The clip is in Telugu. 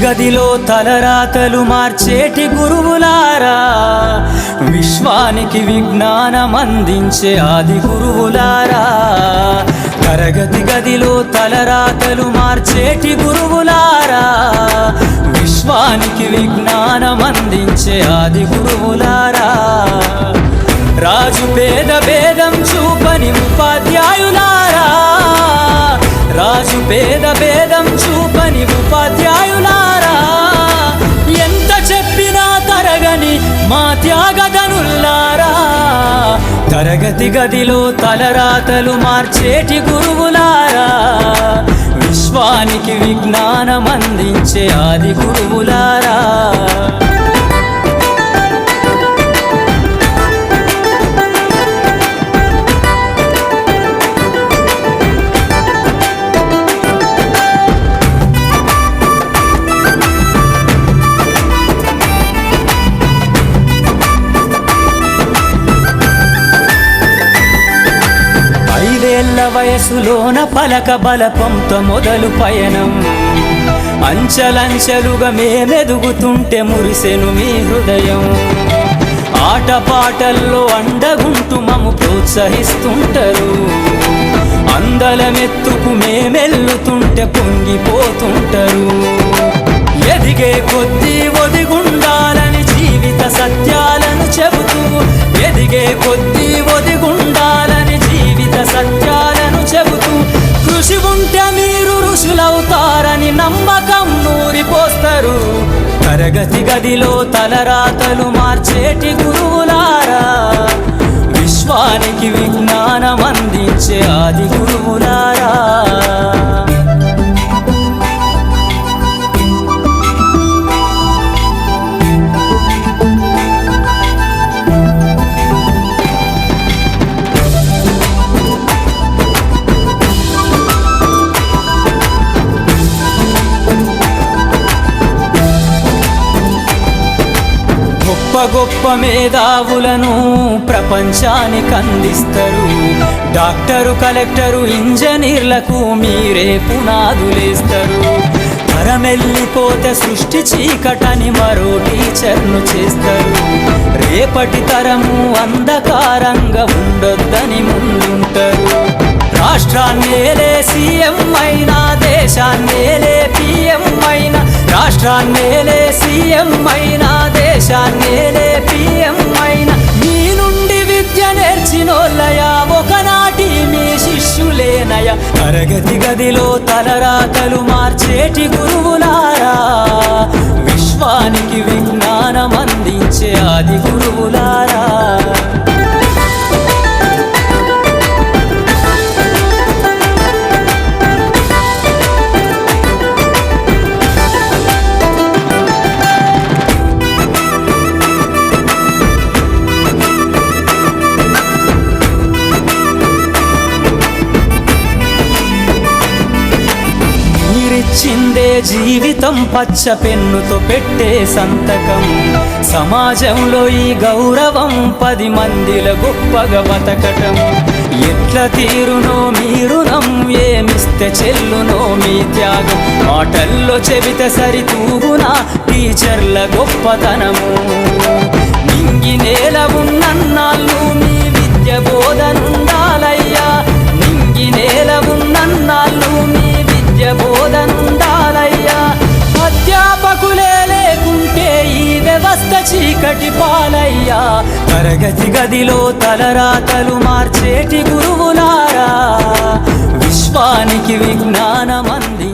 గదిలో తలరాతలు మార్చేటి గురువులారా, విశ్వానికి విజ్ఞానం అందించే ఆది గురువులారా. తరగతి గదిలో తలరాతలు మార్చేటి గురువులారా, విశ్వానికి విజ్ఞానం అందించే ఆది గురువులారా. రాజు పేద భేదం చూపని ఉపాధ్యాయులారా, రాజు పేద భేదం చూపని ఉపాధ్యాయులారా. ఎంత చెప్పినా తరగని మా త్యాగధనుల్లారా, తరగతి గదిలో తలరాతలు మార్చేటి గురువులారా, విశ్వానికి విజ్ఞానం అందించే ఆది గురువులారా. వయసులోన పలక బలపంతో మొదలు పయనం, అంచలంచెలుగా మేమెదుగుతుంటే మురిసెను మీ హృదయం. ఆటపాటల్లో అండగుంటూ మము ప్రోత్సహిస్తుంటారు, అందలమెత్తుకు మేమెల్లుతుంటే పొంగిపోతుంటారు. ఎదిగే కొద్దీ ఒదిగుండాలని జీవిత సత్యాలను చెబుతూ, ఎదిగే కొద్దీ ఒదిగుండాలని జీవిత సత్యాలను చెబుతూ, కృషి ఉంటే మీరు ఋషులవుతారని నమ్మకం నూరిపోస్తారు. తరగతి గదిలో తలరాతలు మార్చేటి గురువులారా, విశ్వానికి విజ్ఞానం అందించే ఆది గురువులారా. గొప్ప మేధావులను ప్రపంచానికి అందిస్తారు. డాక్టరు, కలెక్టరు, ఇంజనీర్లకు మీరే పునాదులేస్తారు. తరమెల్లిపోతే సృష్టి చీకటని మరో టీచర్ను చేస్తారు. రేపటి తరము అంధకారంగా ఉండొద్దని ముందుంటారు. రాష్ట్రాన్నేలే సీఎం అయినా, దేశాన్నేలే పిఎం అయినా, రాష్ట్రాన్నేలే సీఎం అయినా, దేశాన్నేలే పిఎం అయినా, మీ నుండి విద్య నేర్చినోళ్ళయా, ఒకనాటి మీ శిష్యులేనయా. తరగతి గదిలో తలరాతలు మార్చేటి గురువులారా, విశ్వానికి విజ్ఞానం అందించే ఆది గురువులారా. చిందే జీవితం పచ్చ పెన్నుతో పెట్టే సంతకం, సమాజంలో ఈ గౌరవం 10 మందిల గొప్పగా బతకటం. ఎట్ల తీరునో మీ రుణం, ఏమిస్తే చెల్లునో మీ త్యాగం. మాటల్లో చెబితే సరితూగునా టీచర్ల గొప్పతనము. నింగి నేల ఉన్నన్నాళ్ళు మీ విద్య బోధనుండాలయ్యా, నింగి నేల ఉన్నన్నాళ్ళు మీ విద్య బోధనుండాలయ్యా. అధ్యాపకులే లేకుంటే ఈ వ్యవస్థ చీకటి పాలయ్యా. తరగతి గదిలో తలరాతలు మార్చేటి గురువులారా, విశ్వానికి విజ్ఞానం అంది